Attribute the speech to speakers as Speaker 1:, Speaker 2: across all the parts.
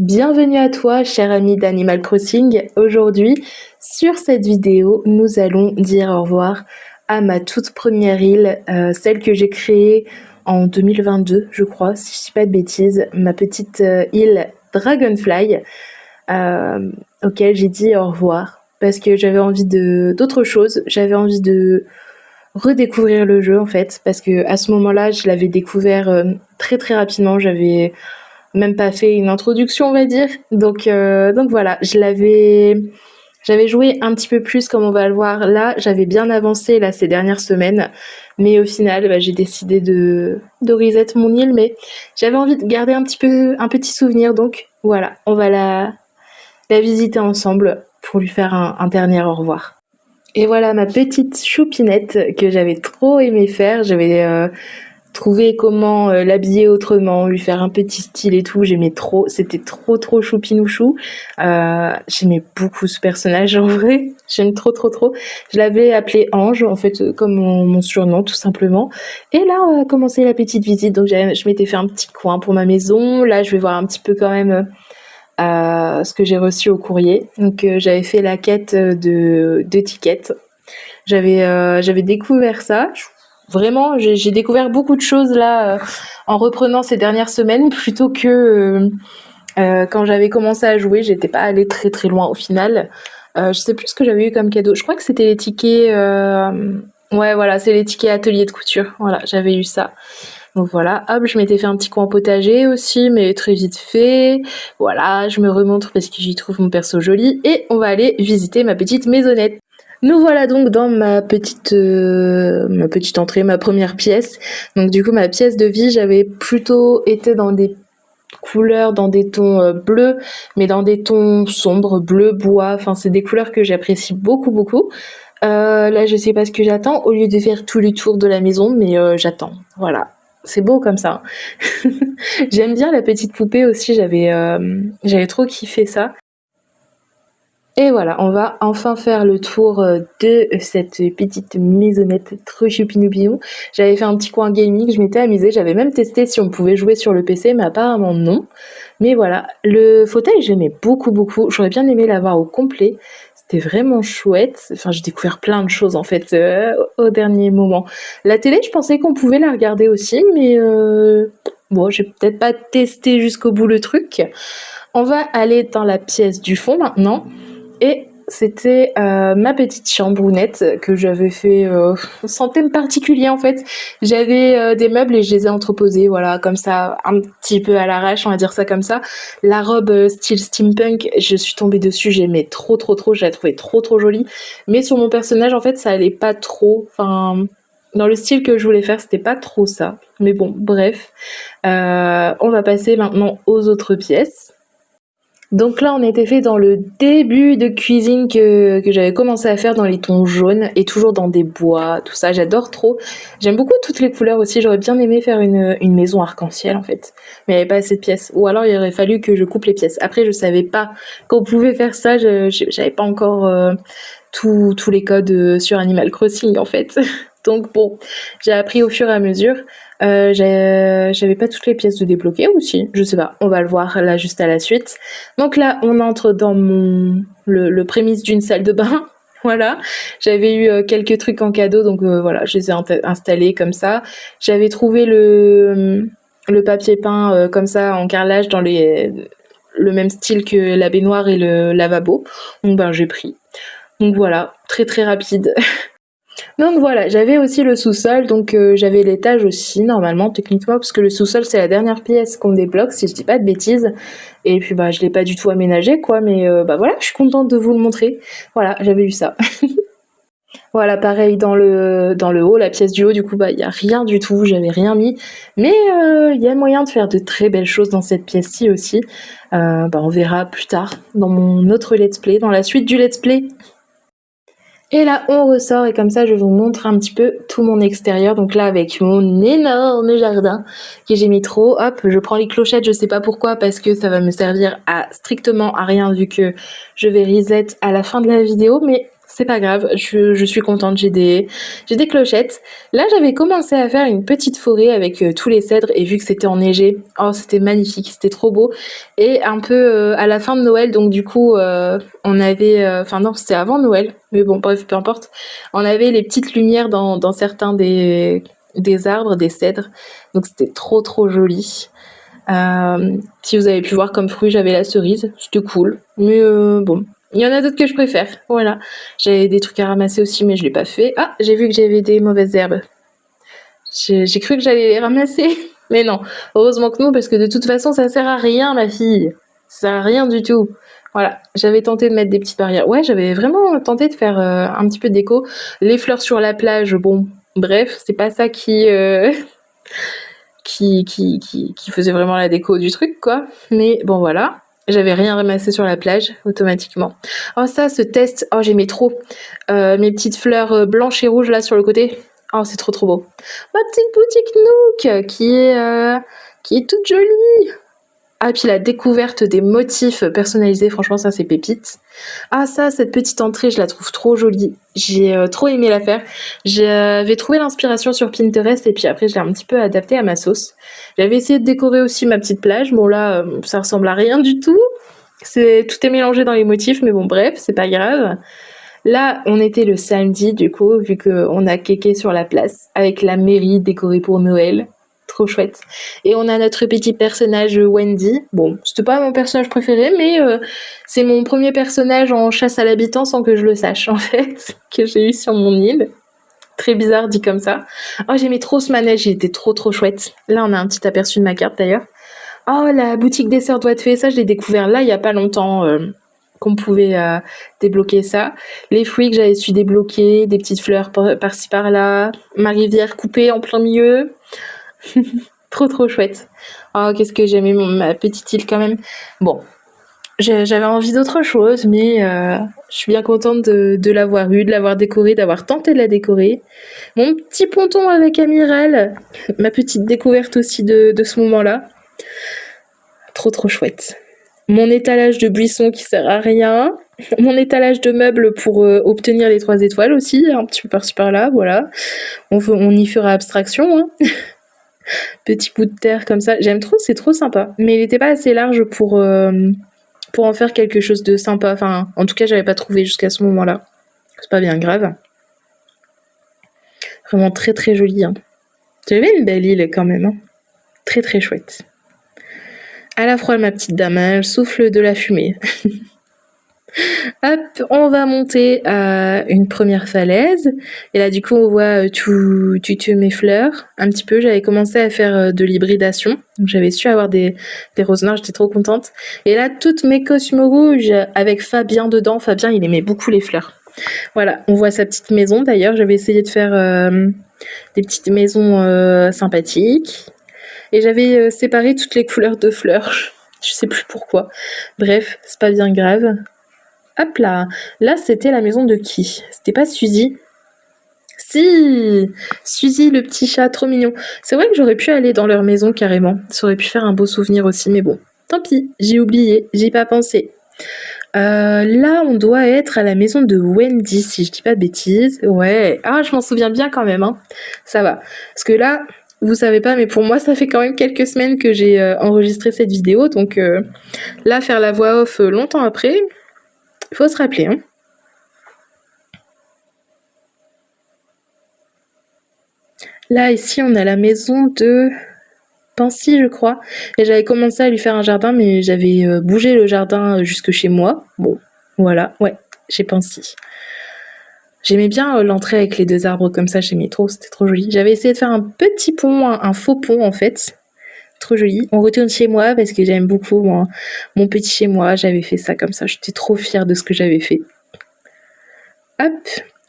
Speaker 1: Bienvenue à toi, cher ami d'Animal Crossing. Aujourd'hui, sur cette vidéo, nous allons dire au revoir à ma toute première île, celle que j'ai créée en 2022, je crois, si je dis pas de bêtises, ma petite île Dragonfly, auquel j'ai dit au revoir parce que j'avais envie d'autre chose, j'avais envie de redécouvrir le jeu en fait, parce que à ce moment-là, je l'avais découvert très très rapidement, j'avais même pas fait une introduction, on va dire. Donc voilà, j'avais joué un petit peu plus, comme on va le voir là. J'avais bien avancé là ces dernières semaines, mais au final, j'ai décidé de reset mon île. Mais j'avais envie de garder un petit souvenir, donc voilà, on va la visiter ensemble pour lui faire un dernier au revoir. Et voilà ma petite choupinette que j'avais trop aimé faire. J'avais trouvé comment l'habiller autrement, lui faire un petit style et tout. J'aimais trop, c'était trop choupinouchou. J'aimais beaucoup ce personnage en vrai. J'aime trop. Je l'avais appelé Ange en fait, comme mon surnom tout simplement. Et là on a commencé la petite visite. Donc je m'étais fait un petit coin pour ma maison. Là je vais voir un petit peu quand même ce que j'ai reçu au courrier. Donc j'avais fait la quête d'étiquette. J'avais découvert ça. Vraiment, j'ai découvert beaucoup de choses là en reprenant ces dernières semaines plutôt que quand j'avais commencé à jouer. J'étais pas allée très loin au final. Je sais plus ce que j'avais eu comme cadeau. Je crois que c'était les tickets. Ouais, voilà, c'est les tickets atelier de couture. Voilà, j'avais eu ça. Donc voilà, hop, je m'étais fait un petit coin potager aussi, mais très vite fait. Voilà, je me remontre parce que j'y trouve mon perso joli. Et on va aller visiter ma petite maisonnette. Nous voilà donc dans ma petite entrée, ma première pièce. Donc du coup, ma pièce de vie, j'avais plutôt été dans des couleurs, dans des tons bleus, mais dans des tons sombres, bleu, bois. Enfin, c'est des couleurs que j'apprécie beaucoup. Là, je sais pas ce que j'attends. Au lieu de faire tout le tour de la maison, mais j'attends. Voilà. C'est beau comme ça. J'aime bien la petite poupée aussi, j'avais trop kiffé ça. Et voilà, on va enfin faire le tour de cette petite maisonnette trop choupinoupinou. J'avais fait un petit coin gaming, je m'étais amusée, j'avais même testé si on pouvait jouer sur le PC, mais apparemment non. Mais voilà, le fauteuil j'aimais beaucoup, j'aurais bien aimé l'avoir au complet. C'était vraiment chouette. Enfin, j'ai découvert plein de choses en fait au dernier moment. La télé, je pensais qu'on pouvait la regarder aussi, mais bon, j'ai peut-être pas testé jusqu'au bout le truc. On va aller dans la pièce du fond maintenant. Et c'était ma petite chambounette que j'avais fait sans thème particulier en fait. J'avais des meubles et je les ai entreposés, voilà, comme ça, un petit peu à l'arrache, on va dire ça comme ça. La robe style steampunk, je suis tombée dessus, j'aimais trop, je la trouvais trop jolie. Mais sur mon personnage, en fait, ça allait pas trop. Enfin, dans le style que je voulais faire, c'était pas trop ça. Mais bon, bref. On va passer maintenant aux autres pièces. Donc là, on était fait dans le début de cuisine que j'avais commencé à faire dans les tons jaunes et toujours dans des bois, tout ça. J'adore trop. J'aime beaucoup toutes les couleurs aussi. J'aurais bien aimé faire une maison arc-en-ciel en fait. Mais il n'y avait pas assez de pièces. Ou alors il aurait fallu que je coupe les pièces. Après, je savais pas qu'on pouvait faire ça. J'avais pas encore tous les codes sur Animal Crossing en fait. Donc bon, j'ai appris au fur et à mesure. J'avais pas toutes les pièces de débloquer aussi, je sais pas, on va le voir là juste à la suite. Donc là, on entre dans le prémisse d'une salle de bain. Voilà, j'avais eu quelques trucs en cadeau, donc voilà, je les ai installés comme ça. J'avais trouvé le papier peint comme ça en carrelage dans le même style que la baignoire et le lavabo. Donc j'ai pris. Donc voilà, très rapide. Donc voilà, j'avais aussi le sous-sol, donc j'avais l'étage aussi, normalement, techniquement, parce que le sous-sol, c'est la dernière pièce qu'on débloque, si je dis pas de bêtises. Et puis je l'ai pas du tout aménagé, quoi, mais voilà, je suis contente de vous le montrer. Voilà, j'avais eu ça. Voilà, pareil, dans le haut, la pièce du haut, du coup, il y a rien du tout, j'avais rien mis. Mais il y a moyen de faire de très belles choses dans cette pièce-ci aussi. On verra plus tard, dans mon autre let's play, dans la suite du let's play. Et là, on ressort et comme ça, je vous montre un petit peu tout mon extérieur. Donc là, avec mon énorme jardin que j'ai mis trop. Hop, je prends les clochettes, je sais pas pourquoi, parce que ça va me servir à strictement à rien vu que je vais reset à la fin de la vidéo. Mais c'est pas grave, je suis contente, j'ai des clochettes. Là, j'avais commencé à faire une petite forêt avec tous les cèdres et vu que c'était enneigé, oh, c'était magnifique, c'était trop beau. Et un peu à la fin de Noël, donc du coup, on avait, enfin non, c'était avant Noël, mais bon, bref, peu importe. On avait les petites lumières dans certains des arbres, des cèdres, donc c'était trop trop joli. Si vous avez pu voir comme fruit, j'avais la cerise, c'était cool. Mais bon, il y en a d'autres que je préfère. Voilà. J'avais des trucs à ramasser aussi, mais je l'ai pas fait. Ah, j'ai vu que j'avais des mauvaises herbes. J'ai cru que j'allais les ramasser, mais non. Heureusement que non, parce que de toute façon, ça sert à rien, ma fille. Ça sert à rien du tout. Voilà, j'avais tenté de mettre des petites barrières. Ouais, j'avais vraiment tenté de faire un petit peu de déco. Les fleurs sur la plage, bon, bref, c'est pas ça qui faisait vraiment la déco du truc, quoi. Mais bon, voilà. J'avais rien ramassé sur la plage, automatiquement. Oh, ça, ce test, oh, j'aimais trop. Mes petites fleurs blanches et rouges, là, sur le côté. Oh, c'est trop, trop beau. Ma petite boutique Nook, qui est toute jolie. Ah, puis la découverte des motifs personnalisés, franchement, ça, c'est pépite. Ah, ça, cette petite entrée, je la trouve trop jolie. J'ai trop aimé la faire. J'avais trouvé l'inspiration sur Pinterest et puis après, je l'ai un petit peu adaptée à ma sauce. J'avais essayé de décorer aussi ma petite plage. Bon, là, ça ressemble à rien du tout. Tout est mélangé dans les motifs, mais bon, bref, c'est pas grave. Là, on était le samedi, du coup, vu qu'on a kéké sur la place avec la mairie décorée pour Noël. Trop chouette. Et on a notre petit personnage Wendy. Bon, c'était pas mon personnage préféré, mais c'est mon premier personnage en chasse à l'habitant sans que je le sache, en fait, que j'ai eu sur mon île. Très bizarre dit comme ça. Oh, j'aimais trop ce manège, il était trop trop chouette. Là, on a un petit aperçu de ma carte d'ailleurs. Oh, la boutique des sœurs doit être fait, ça je l'ai découvert là il y a pas longtemps. Qu'on pouvait débloquer ça. Les fruits que j'avais su débloquer, des petites fleurs par-ci par-là, ma rivière coupée en plein milieu. Trop trop chouette. Oh, qu'est-ce que j'aimais ma petite île quand même. Bon, j'avais envie d'autre chose, mais je suis bien contente de l'avoir eue, de l'avoir décorée, d'avoir tenté de la décorer. Mon petit ponton avec Amiral, ma petite découverte aussi de ce moment-là. Trop trop chouette. Mon étalage de buissons qui sert à rien. Mon étalage de meubles pour obtenir les 3 étoiles aussi, un petit peu par-ci par-là, voilà. On y fera abstraction, hein. Petit bout de terre comme ça. J'aime trop, c'est trop sympa. Mais il n'était pas assez large pour en faire quelque chose de sympa. Enfin, en tout cas, j'avais pas trouvé jusqu'à ce moment-là. C'est pas bien grave. Vraiment très très joli, hein. J'avais une belle île quand même, hein. Très très chouette. À la froide, ma petite dame, elle souffle de la fumée. Hop, on va monter à une première falaise. Et là, du coup, on voit toutes mes fleurs. Un petit peu, j'avais commencé à faire de l'hybridation. Donc, j'avais su avoir des roses noires, j'étais trop contente. Et là, toutes mes cosmos rouges avec Fabien dedans. Fabien, il aimait beaucoup les fleurs. Voilà, on voit sa petite maison. D'ailleurs, j'avais essayé de faire des petites maisons sympathiques. Et j'avais séparé toutes les couleurs de fleurs. Je sais plus pourquoi. Bref, c'est pas bien grave. Hop là. Là, c'était la maison de qui? C'était pas Suzy? Si! Suzy, le petit chat, trop mignon. C'est vrai que j'aurais pu aller dans leur maison carrément. Ça aurait pu faire un beau souvenir aussi, mais bon. Tant pis, j'ai oublié, j'y ai pas pensé. Là, on doit être à la maison de Wendy, si je dis pas de bêtises. Ouais. Ah, je m'en souviens bien quand même, hein. Ça va. Parce que là, vous savez pas, mais pour moi, ça fait quand même quelques semaines que j'ai enregistré cette vidéo. Donc là, faire la voix off longtemps après, il faut se rappeler, hein. Là, ici, on a la maison de Pansy, je crois. Et j'avais commencé à lui faire un jardin, mais j'avais bougé le jardin jusque chez moi. Bon, voilà. Ouais, j'ai Pansy. J'aimais bien l'entrée avec les 2 arbres comme ça, j'aimais trop, c'était trop joli. J'avais essayé de faire un petit pont, un faux pont en fait. Trop joli. On retourne chez moi parce que j'aime beaucoup mon petit chez moi. J'avais fait ça comme ça. J'étais trop fière de ce que j'avais fait. Hop,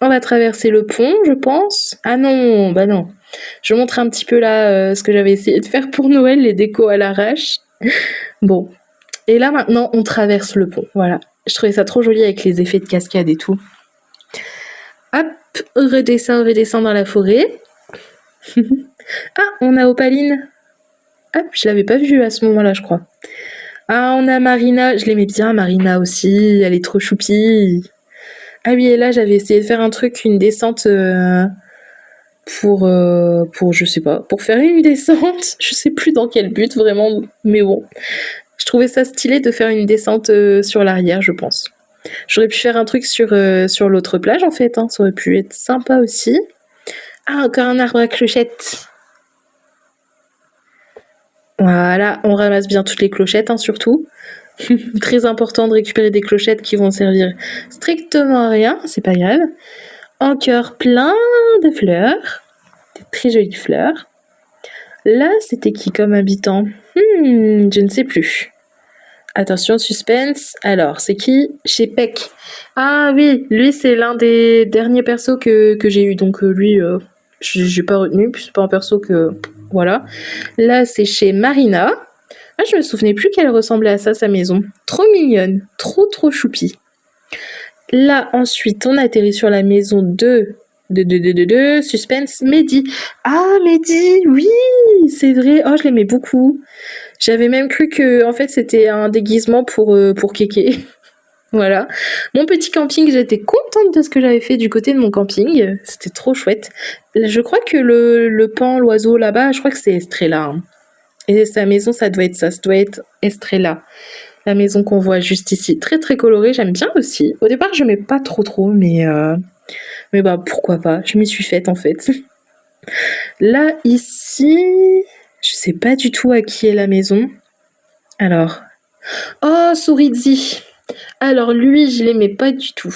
Speaker 1: on va traverser le pont, je pense. Ah non, bah non. Je montre un petit peu là ce que j'avais essayé de faire pour Noël, les décos à l'arrache. Bon. Et là maintenant, on traverse le pont. Voilà. Je trouvais ça trop joli avec les effets de cascade et tout. Hop, redescend dans la forêt. Ah, on a Opaline. Hop, je l'avais pas vue à ce moment-là, je crois. Ah, on a Marina. Je l'aimais bien, Marina aussi. Elle est trop choupie. Ah oui, et là, j'avais essayé de faire un truc, une descente pour je sais pas, pour faire une descente. Je sais plus dans quel but vraiment, mais bon. Je trouvais ça stylé de faire une descente sur l'arrière, je pense. J'aurais pu faire un truc sur l'autre plage en fait, hein. Ça aurait pu être sympa aussi. Ah, encore un arbre à clochettes. Voilà, on ramasse bien toutes les clochettes, hein, surtout. Très important de récupérer des clochettes qui vont servir strictement à rien, c'est pas grave. Encore plein de fleurs, des très jolies fleurs. Là, c'était qui comme habitant? Je ne sais plus. Attention, suspense. Alors, c'est qui? Chez Peck. Ah oui, lui, c'est l'un des derniers persos que j'ai eu. Donc, lui, j'ai pas retenu. Puis c'est pas un perso que. Voilà. Là, c'est chez Marina. Ah, je me souvenais plus qu'elle ressemblait à ça, sa maison. Trop mignonne. Trop, trop choupie. Là, ensuite, on atterrit sur la maison de suspense, Mehdi. Ah, Mehdi, oui, c'est vrai. Oh, je l'aimais beaucoup. J'avais même cru que, en fait, c'était un déguisement pour Kéké. Voilà. Mon petit camping, j'étais contente de ce que j'avais fait du côté de mon camping. C'était trop chouette. Je crois que le pan, l'oiseau là-bas, je crois que c'est Estrella, hein. Et sa maison, ça doit être ça. Ça doit être Estrella. La maison qu'on voit juste ici. Très, très colorée. J'aime bien aussi. Au départ, je n'aimais pas trop, mais bah, pourquoi pas. Je m'y suis faite, en fait. Là, ici, je sais pas du tout à qui est la maison. Alors. Oh, Souridzi. Alors, lui, je l'aimais pas du tout.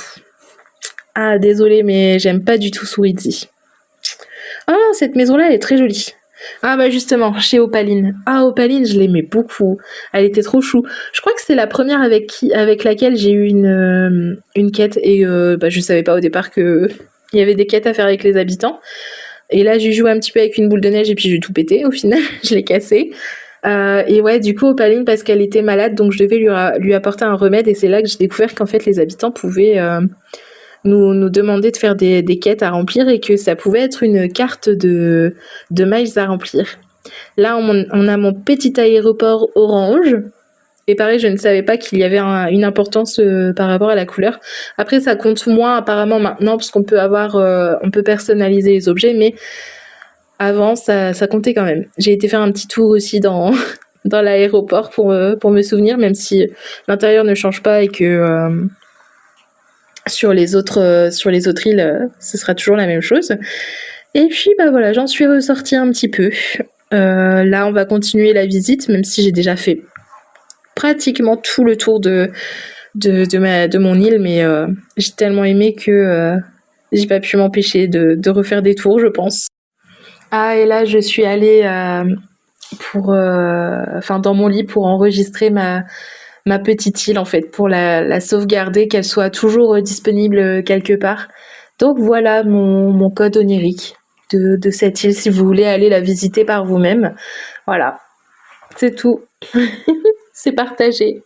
Speaker 1: Ah, désolée, mais j'aime pas du tout Souridzi. Ah, cette maison-là, elle est très jolie. Ah bah justement, chez Opaline. Ah, Opaline, je l'aimais beaucoup. Elle était trop chou. Je crois que c'est la première avec laquelle j'ai eu une quête et bah, je savais pas au départ que il y avait des quêtes à faire avec les habitants. Et là, j'ai joué un petit peu avec une boule de neige et puis j'ai tout pété au final. Je l'ai cassé. Et ouais, du coup, Opaline, parce qu'elle était malade, donc je devais lui apporter un remède et c'est là que j'ai découvert qu'en fait les habitants pouvaient nous demander de faire des quêtes à remplir et que ça pouvait être une carte de miles à remplir. Là, on a mon petit aéroport orange. Et pareil, je ne savais pas qu'il y avait une importance par rapport à la couleur. Après, ça compte moins apparemment maintenant parce qu'on peut on peut personnaliser les objets, mais avant, ça comptait quand même. J'ai été faire un petit tour aussi dans dans l'aéroport pour me souvenir, même si l'intérieur ne change pas et que sur les autres îles, ce sera toujours la même chose. Et puis bah voilà, j'en suis ressortie un petit peu. Là, on va continuer la visite, même si j'ai déjà fait pratiquement tout le tour de mon île, mais j'ai tellement aimé que j'ai pas pu m'empêcher de refaire des tours, je pense. Ah, et là, je suis allée dans mon lit pour enregistrer ma petite île en fait, pour la sauvegarder, qu'elle soit toujours disponible quelque part. Donc voilà mon code onirique de cette île si vous voulez aller la visiter par vous-même. Voilà, c'est tout. C'est partagé.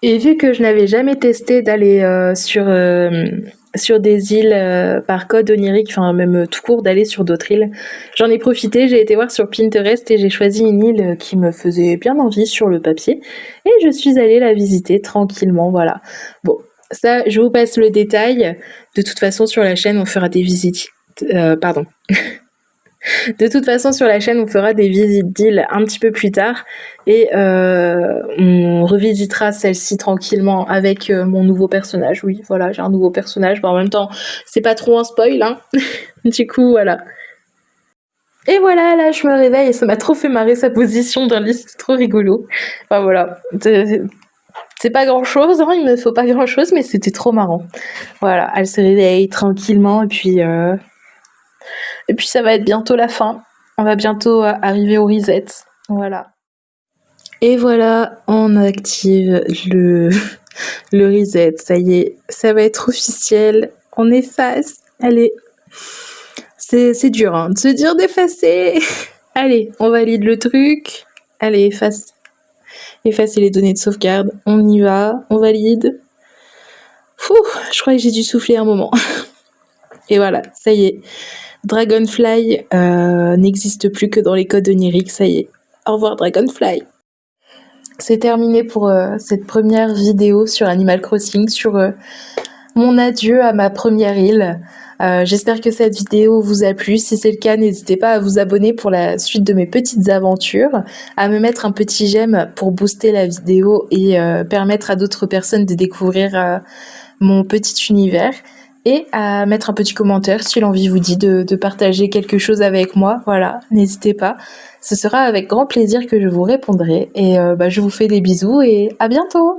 Speaker 1: Et vu que je n'avais jamais testé d'aller sur des îles par code onirique, enfin même tout court d'aller sur d'autres îles, j'en ai profité, j'ai été voir sur Pinterest et j'ai choisi une île qui me faisait bien envie sur le papier et je suis allée la visiter tranquillement, voilà. Bon, ça, je vous passe le détail. De toute façon, sur la chaîne, on fera des visites. Pardon. De toute façon, sur la chaîne, on fera des visites d'îles un petit peu plus tard et on revisitera celle-ci tranquillement avec mon nouveau personnage. Oui, voilà, j'ai un nouveau personnage. Bon, en même temps, c'est pas trop un spoil, hein. Du coup, voilà. Et voilà, là, je me réveille et ça m'a trop fait marrer sa position dans le lit, c'est trop rigolo. Enfin, voilà. C'est pas grand-chose, hein, il me faut pas grand-chose, mais c'était trop marrant. Voilà, elle se réveille tranquillement et puis ça va être bientôt la fin. On va bientôt arriver au reset. Voilà. Et voilà, on active le reset. Ça y est, ça va être officiel. On efface. Allez. C'est dur, hein, de se dire d'effacer. Allez, on valide le truc. Allez, efface. Effacer les données de sauvegarde. On y va. On valide. Je crois que j'ai dû souffler un moment. Et voilà, ça y est. Dragonfly n'existe plus que dans les codes oniriques, ça y est. Au revoir Dragonfly. C'est terminé pour cette première vidéo sur Animal Crossing, sur mon adieu à ma première île. J'espère que cette vidéo vous a plu. Si c'est le cas, n'hésitez pas à vous abonner pour la suite de mes petites aventures, à me mettre un petit j'aime pour booster la vidéo et permettre à d'autres personnes de découvrir mon petit univers, et à mettre un petit commentaire si l'envie vous dit de partager quelque chose avec moi. Voilà, n'hésitez pas. Ce sera avec grand plaisir que je vous répondrai, et je vous fais des bisous et à bientôt.